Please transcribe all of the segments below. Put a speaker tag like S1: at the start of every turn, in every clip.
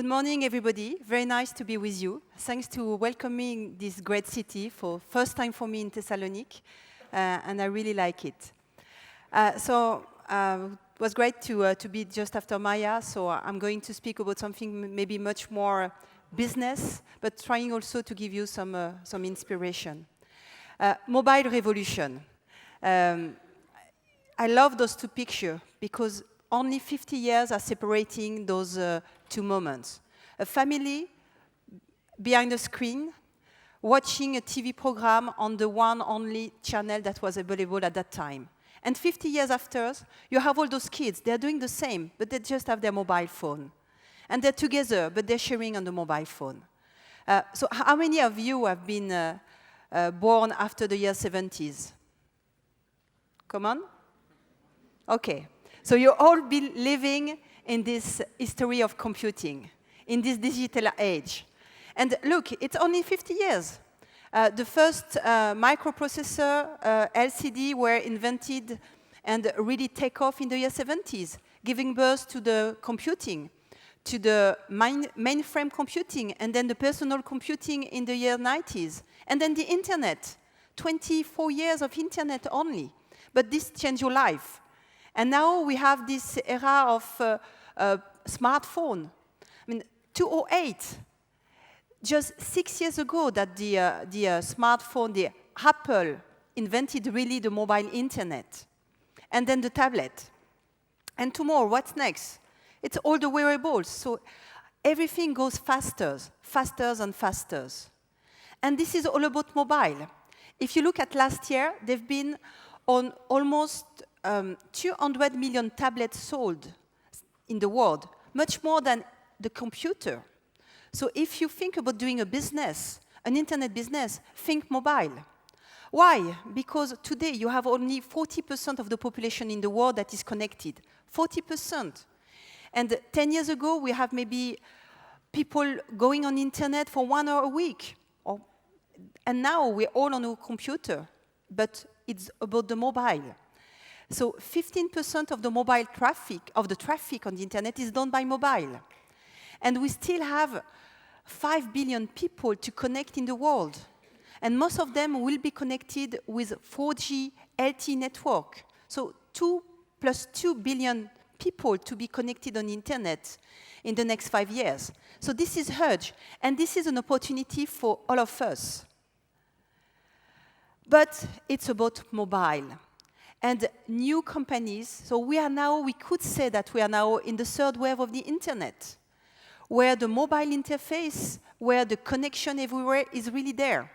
S1: Good morning, everybody. Very nice to be with you. Thanks to welcoming this great city for first time for me in Thessaloniki, and I really like it. It was great to be just after Maya, so I'm going to speak about something maybe much more business, but trying also to give you some inspiration. Mobile revolution. I love those two pictures because only 50 years are separating those two moments. A family behind a screen watching a TV program on the one only channel that was available at that time. And 50 years after, you have all those kids. They're doing the same, but they just have their mobile phone. And they're together, but they're sharing on the mobile phone. So how many of you have been born after the year 70s? Come on? Okay. So you've all been living in this history of computing, in this digital age. And look, it's only 50 years. The first microprocessor, LCD, were invented and really take off in the year 70s, giving birth to the computing, to the mainframe computing, and then the personal computing in the year 90s. And then the internet, 24 years of internet only. But this changed your life. And now we have this era of smartphone. I mean, 2008, just 6 years ago that the smartphone, the Apple, invented really the mobile internet. And then the tablet. And tomorrow, what's next? It's all the wearables. So everything goes faster and faster. And this is all about mobile. If you look at last year, they've been on almost 200 million tablets sold in the world, much more than the computer. So if you think about doing a business, an internet business, think mobile. Why? Because today you have only 40% of the population in the world that is connected. 40%. And 10 years ago, we have maybe people going on internet for 1 hour a week. And now we're all on a computer, but it's about the mobile. So 15% of the mobile traffic, of the traffic on the internet is done by mobile. And we still have 5 billion people to connect in the world. And most of them will be connected with 4G LTE network. So 2 billion people to be connected on the internet in the next 5 years. So this is huge. And this is an opportunity for all of us. But it's about mobile. And new companies, so we could say that we are now in the third wave of the internet, where the mobile interface, where the connection everywhere is really there.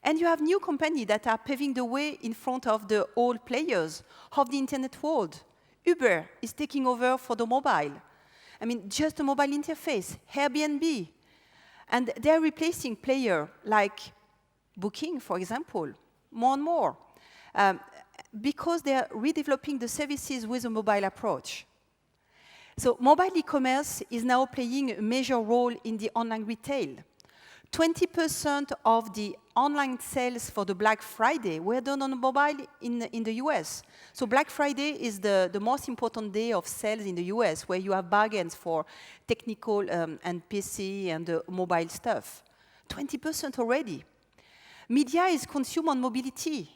S1: And you have new companies that are paving the way in front of the old players of the internet world. Uber is taking over for the mobile. I mean, just the mobile interface, Airbnb. And they're replacing players like Booking, for example, more and more. Because they are redeveloping the services with a mobile approach. So mobile e-commerce is now playing a major role in the online retail. 20% of the online sales for the Black Friday were done on mobile in the US. So Black Friday is the most important day of sales in the US, where you have bargains for technical and PC and mobile stuff. 20% already. Media is consumed on mobility.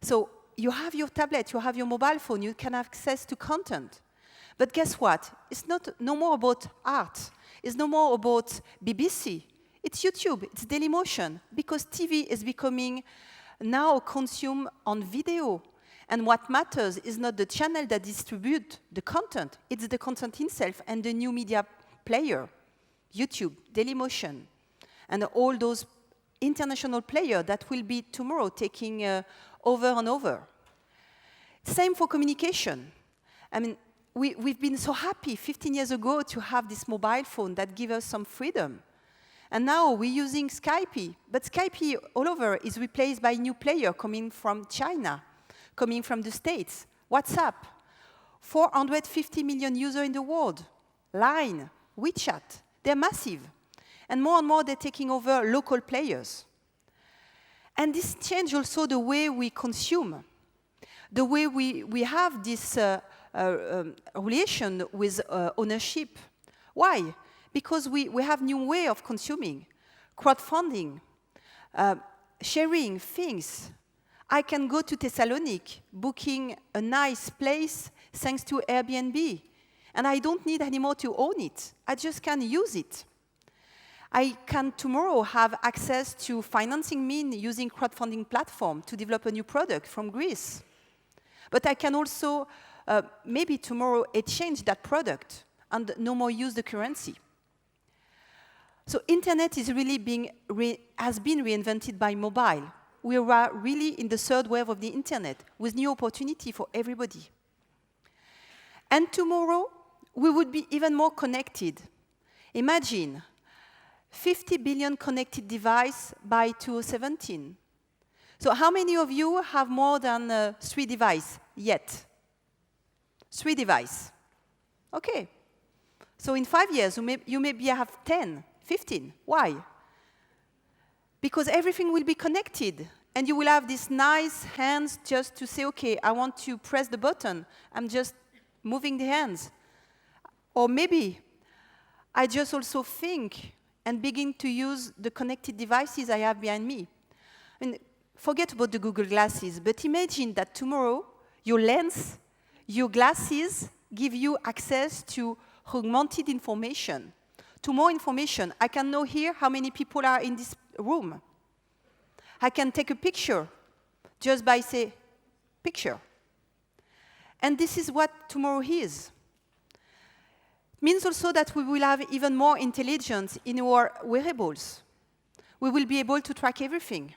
S1: So you have your tablet, you have your mobile phone, you can have access to content. But guess what? It's no more about art. It's no more about BBC. It's YouTube, it's Dailymotion, because TV is becoming now consumed on video. And what matters is not the channel that distributes the content, it's the content itself and the new media player, YouTube, Dailymotion, and all those international players that will be tomorrow taking over and over. Same for communication. I mean, we've been so happy 15 years ago to have this mobile phone that gives us some freedom. And now we're using Skype, but Skype all over is replaced by a new player coming from China, coming from the States. WhatsApp, 450 million users in the world. Line, WeChat, they're massive. And more they're taking over local players. And this changed also the way we consume, the way we have this relation with ownership. Why? because we have new way of consuming, crowdfunding, sharing things. I can go to Thessaloniki, booking a nice place thanks to Airbnb, and I don't need anymore to own it. I just can use it. I can tomorrow have access to financing means using crowdfunding platform to develop a new product from Greece. But I can also maybe tomorrow exchange that product and no more use the currency. So internet is really has been reinvented by mobile. We are really in the third wave of the internet with new opportunity for everybody. And tomorrow, we would be even more connected. Imagine 50 billion connected devices by 2017. So how many of you have more than 3 devices yet? 3 devices. Okay. So in 5 years, you maybe have 10, 15. Why? Because everything will be connected. And you will have these nice hands just to say, OK, I want to press the button. I'm just moving the hands. Or maybe I just also think and begin to use the connected devices I have behind me. I mean, forget about the Google glasses, but imagine that tomorrow your lens, your glasses give you access to augmented information, to more information. I can know here how many people are in this room. I can take a picture just by say, picture. And this is what tomorrow is. It means also that we will have even more intelligence in our wearables. We will be able to track everything.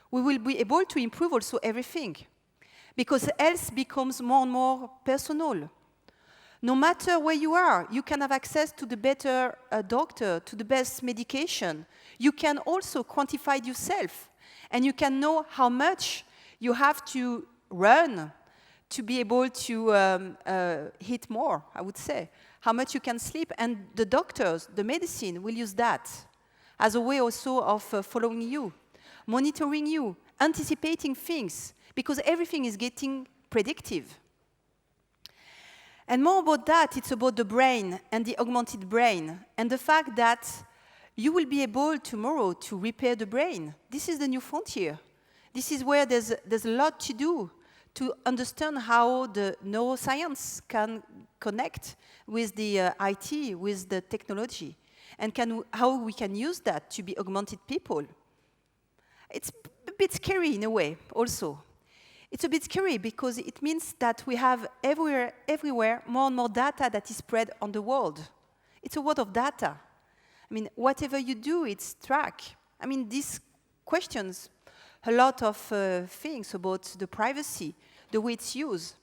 S1: We will be able to improve also everything. Because health becomes more and more personal. No matter where you are, you can have access to the better doctor, to the best medication. You can also quantify yourself. And you can know how much you have to run to be able to eat more, I would say. How much you can sleep. And the doctors, the medicine, will use that as a way also of following you, monitoring you, anticipating things, because everything is getting predictive. And more about that, it's about the brain and the augmented brain, and the fact that you will be able tomorrow to repair the brain. This is the new frontier. This is where there's a lot to do to understand how the neuroscience can connect with the IT, with the technology, and how we can use that to be augmented people. It's a bit scary in a way also. It's a bit scary because it means that we have everywhere more and more data that is spread on the world. It's a world of data. I mean, whatever you do, it's track. I mean, this questions a lot of things about the privacy, the way it's used.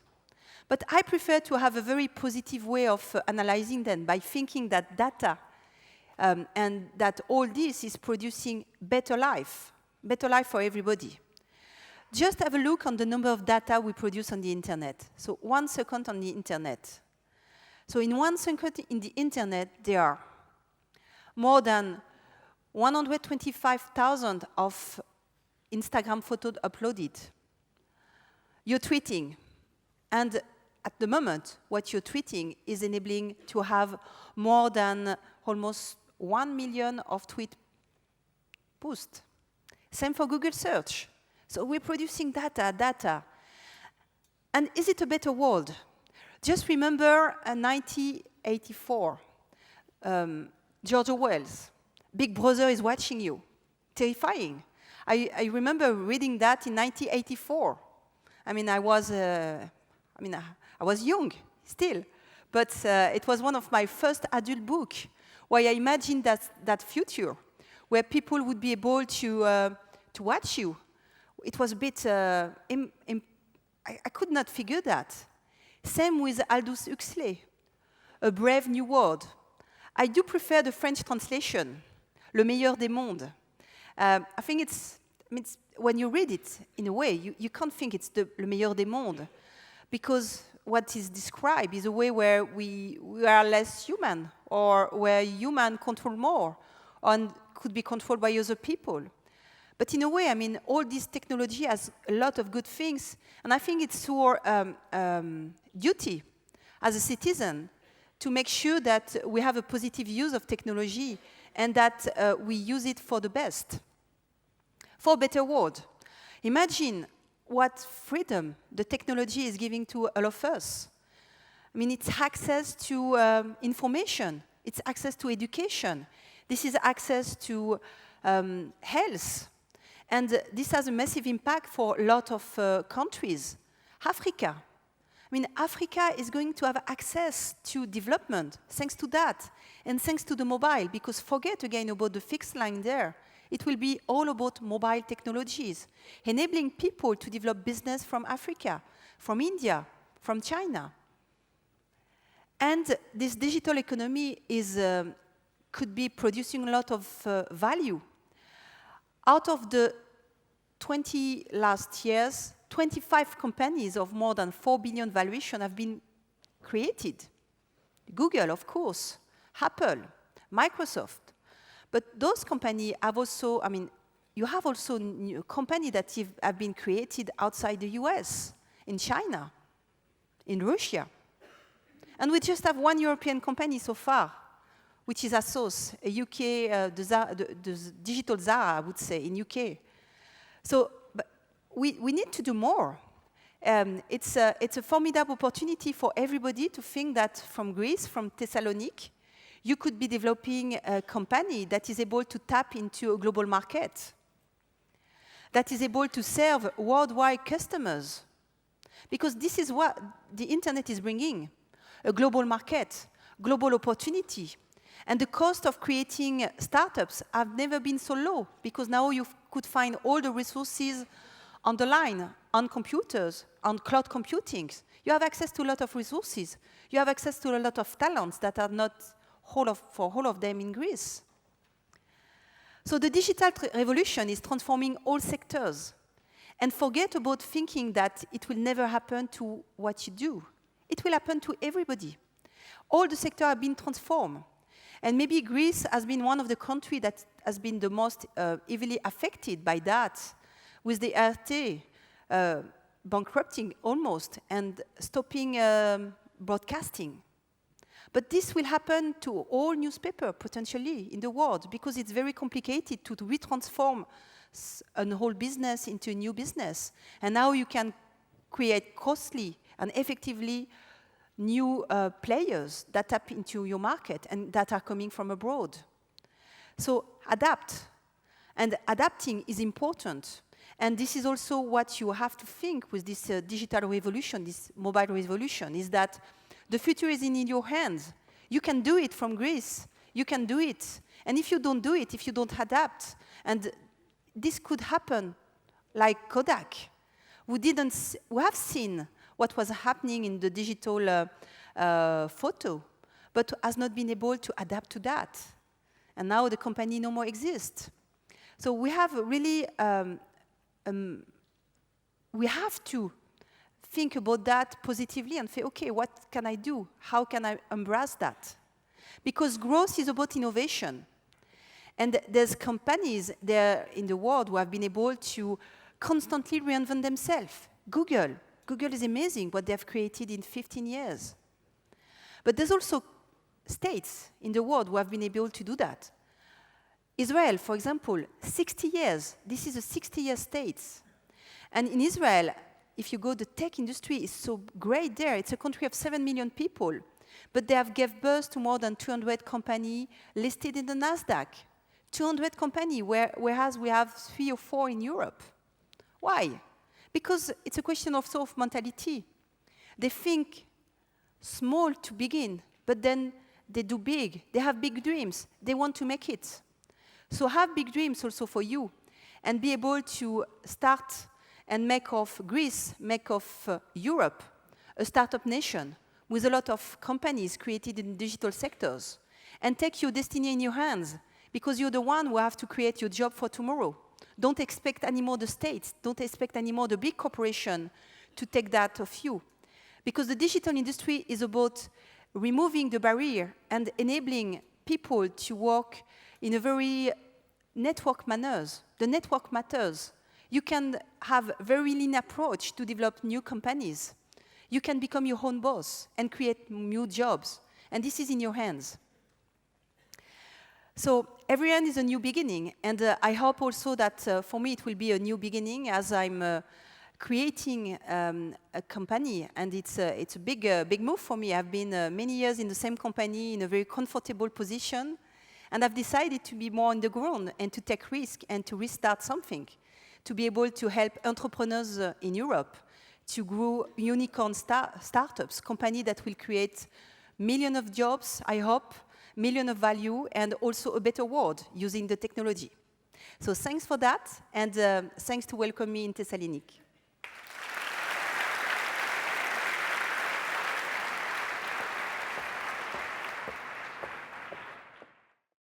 S1: But I prefer to have a very positive way of analyzing them by thinking that data and that all this is producing better life for everybody. Just have a look on the number of data we produce on the internet. So 1 second on the internet. So in 1 second in the internet, there are more than 125,000 of Instagram photos uploaded. You're tweeting. And at the moment, what you're tweeting is enabling to have more than almost 1 million of tweet posts. Same for Google search. So we're producing data. And is it a better world? Just remember 1984. George Orwell's Big Brother is watching you. Terrifying. I remember reading that in 1984. I mean, I was young still, but it was one of my first adult books where I imagined that future, where people would be able to watch you. It was a bit, I could not figure that. Same with Aldous Huxley, A Brave New World. I do prefer the French translation, Le meilleur des mondes. I think it's when you read it, in a way, you can't think it's Le meilleur des mondes, because what is described is a way where we are less human, or where human control more, and could be controlled by other people. But in a way, I mean, all this technology has a lot of good things, and I think it's our duty as a citizen to make sure that we have a positive use of technology and that we use it for the best, for a better world. Imagine what freedom the technology is giving to all of us. I mean, it's access to information, it's access to education, this is access to health, and this has a massive impact for a lot of countries. Africa. I mean, Africa is going to have access to development thanks to that, and thanks to the mobile, because forget again about the fixed line there. It will be all about mobile technologies, enabling people to develop business from Africa, from India, from China. And this digital economy could be producing a lot of value. Out of the 20 last years, 25 companies of more than 4 billion valuation have been created. Google, of course, Apple, Microsoft. But those companies have also, I mean, you have also new companies that have been created outside the US, in China, in Russia. And we just have one European company so far, which is ASOS, a UK, the digital Zara, I would say, in UK. So we need to do more. It's a formidable opportunity for everybody to think that from Greece, from Thessaloniki, you could be developing a company that is able to tap into a global market, that is able to serve worldwide customers. Because this is what the internet is bringing, a global market, global opportunity. And the cost of creating startups have never been so low, because now you could find all the resources on the line, on computers, on cloud computing. You have access to a lot of resources. You have access to a lot of talents that are not for all of them in Greece. So the digital revolution is transforming all sectors. And forget about thinking that it will never happen to what you do. It will happen to everybody. All the sectors have been transformed. And maybe Greece has been one of the countries that has been the most heavily affected by that, with the RT bankrupting almost and stopping broadcasting. But this will happen to all newspapers, potentially, in the world, because it's very complicated to retransform a whole business into a new business. And now you can create costly and effectively new players that tap into your market and that are coming from abroad. So adapt. And adapting is important. And this is also what you have to think with this digital revolution, this mobile revolution, is that the future is in your hands. You can do it from Greece. You can do it. And if you don't do it, if you don't adapt, and this could happen like Kodak. We have seen what was happening in the digital photo, but has not been able to adapt to that. And now the company no more exists. So we have really, we have to think about that positively and say, okay, what can I do? How can I embrace that? Because growth is about innovation. And there's companies there in the world who have been able to constantly reinvent themselves. Google is amazing what they have created in 15 years. But there's also states in the world who have been able to do that. Israel, for example, 60 years. This is a 60-year state. And in Israel, if you go, the tech industry is so great there. It's a country of 7 million people. But they have given birth to more than 200 companies listed in the NASDAQ. 200 companies, whereas we have 3 or 4 in Europe. Why? Because it's a question of sort of mentality. They think small to begin, but then they do big. They have big dreams. They want to make it. So have big dreams also for you, and be able to start and make of Greece, make of Europe, a startup nation with a lot of companies created in digital sectors, and take your destiny in your hands, because you're the one who have to create your job for tomorrow. Don't expect anymore the states, don't expect anymore the big corporation to take that of you. Because the digital industry is about removing the barrier and enabling people to work in a very network manners. The network matters. You can have a very lean approach to develop new companies. You can become your own boss and create new jobs And this is in your hands. So every end is a new beginning, and I hope also that for me it will be a new beginning as I'm creating a company, and it's a big move for me. I've been many years in the same company in a very comfortable position, and I've decided to be more on the ground and to take risk and to restart something, to be able to help entrepreneurs in Europe to grow unicorn startups, companies that will create millions of jobs, I hope, millions of value, and also a better world using the technology. So thanks for that, and thanks to welcome me in Thessaloniki.